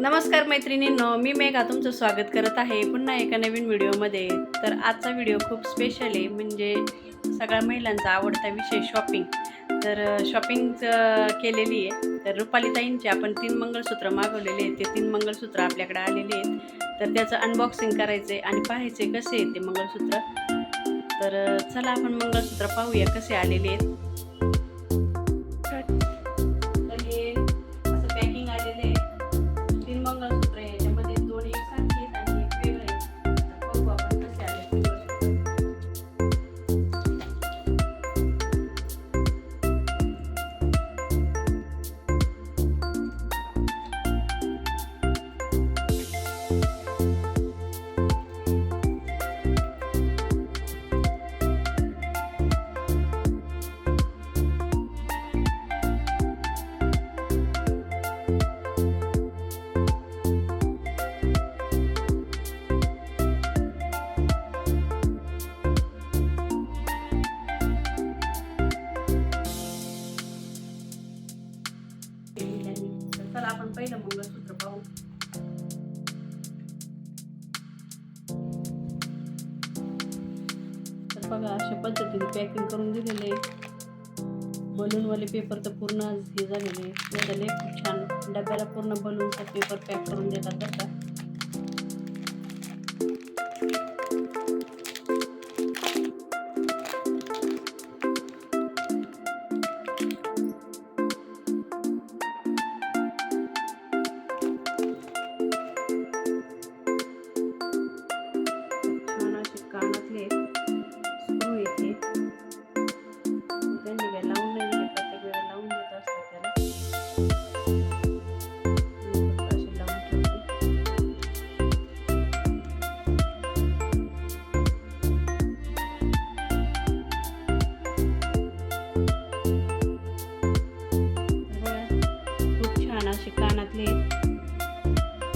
नमस्कार मैत्रिणींनो, मी मेघा तुमचं स्वागत करत आहे पुन्हा एका नवीन व्हिडिओमध्ये। तर आजचा व्हिडिओ खूप स्पेशल आहे, म्हणजे सगळ्या महिलांचा आवडता विषय शॉपिंग। तर शॉपिंग केलेली आहे। तर रुपाली ताईंचे आपण 3 मंगळसूत्र मागवलेले आहेत, ते 3 मंगळसूत्र आपल्याकडे आलेले आहेत। तर त्याचं अनबॉक्सिंग करायचे आणि पाहायचे कसे आहेत ते मंगळसूत्र। तर चला आपण मंगळसूत्र पाहूया कसे आलेले आहेत। मंगळसूत्र आहे, याच्यामध्ये 2 एकसारखे आहेत आणि एक वेगळे आहे। तर बघू आपण कसे आले चला आपण पहिलं मंगळसूत्र पाहू। तर बघा अशा पद्धतीने पॅकिंग करून दिलेले आहे। बलूनवाले पेपर तर पूर्ण हे झालेले झाले, खूप छान डब्याला पूर्ण बलूनचा पेपर पॅक करून देतात बरं का। कानातले स्क्रू येते, त्यांनी काय लावून नाही दिले, प्रत्येक वेळेला लावून देत असतात त्याला। असे लावून ठेवते। खूप छान असे कानातले,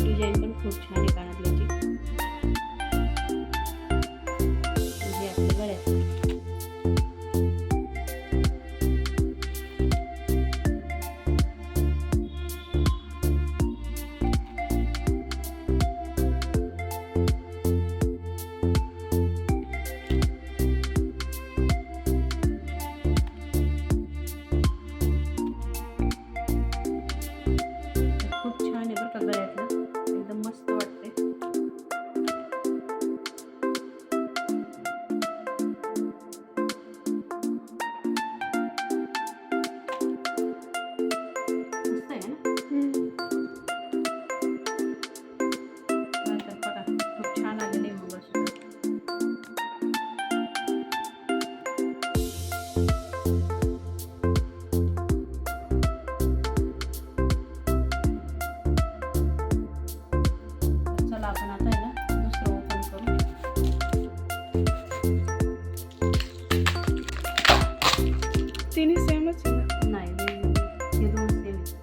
डिझाईन पण खूप छान आहे कानातल्याची। खूप छान आहे बरं का, गळ्यातलं एकदम मस्त वाटते। मस्त आहे ना। बघा खूप छान आलेलं आहे मंगळसूत्र। चला आपण आता आहे ना दुसरं ओपन करू। तिन्ही सेमच आहे ना? नाही हे 2 सेम आहेत।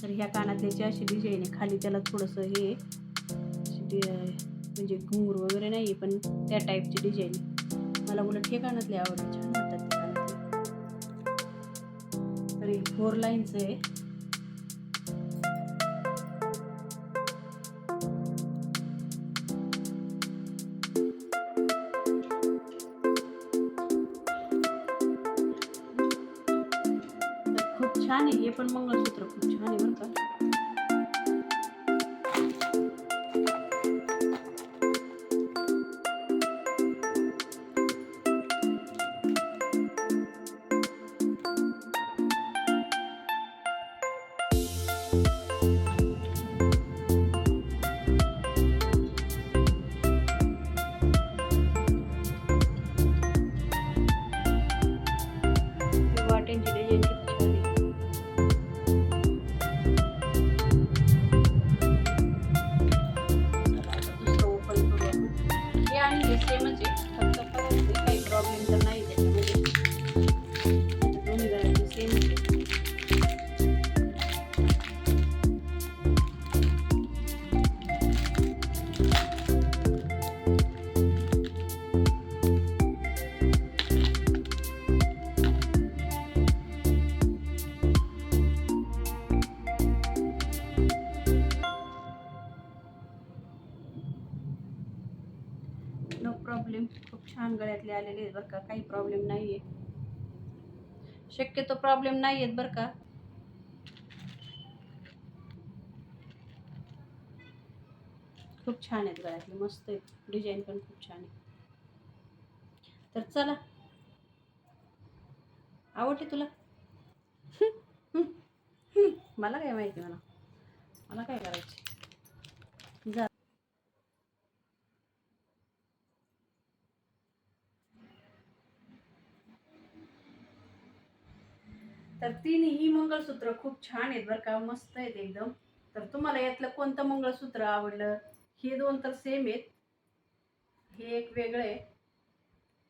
तर ह्या कानातल्याची अशी डिझाईन आहे, खाली त्याला थोडंसं हे म्हणजे घुंगरू वगैरे नाही, पण त्या टाईपची डिझाईन आहे। मला उलट हे कानातले आवडते, छान वाटतात ते कानातले। तर हे 4 लाईनचं आहे। खूप छान आहे हे पण मंगळसूत्र, खूप छान आहे बरं का। वाटेंची डिझाईन किती छान आहे। प्रॉब्लेम. खूप छान गळ्यातले आलेले आहेत बरं का, काही प्रॉब्लेम नाही आहे, शक्यतो प्रॉब्लेम नाही आहेत बरं का. खूप छान आहेत गळ्यातले, मस्त आहेत, डिझाईन पण खूप छान आहे. तर चला, आवडते तुला? मला काय माहिती, मला काय करायचे जा. तर तिन्ही मंगळसूत्र खूप छान आहेत बरं का, मस्त आहेत एकदम. तर तुम्हाला यातलं कोणतं मंगळसूत्र आवडलं? हे दोन तर सेम आहेत, हे एक वेगळं आहे.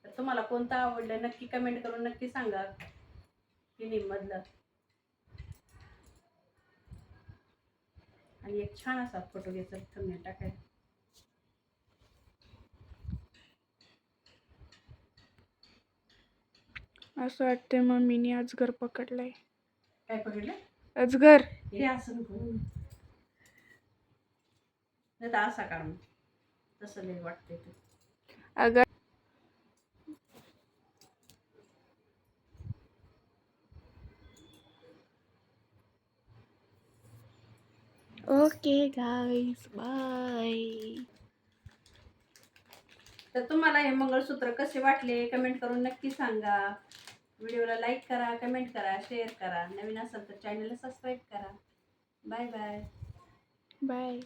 तर तुम्हाला कोणतं आवडलं नक्की कमेंट करून नक्की सांगा तिन्ही मधलं. आणि एक छान असा फोटो घ्यायचा, थंबनेल टाकायला. असं वाटतंय मम्मीने अजगर पकडलाय. काय पकडलं? अजगर. हे असं नको. नाही तर असा काढून, तसं लई वाटतंय ते. अगर ओके गाईज, बाय. तर तुम्हाला हे मंगळसूत्र कसे वाटले कमेंट करून नक्की सांगा. व्हिडिओला लाईक करा, कमेंट करा, शेअर करा. नवीन असाल तर चॅनलला सबस्क्राईब करा. Bye bye. बाय.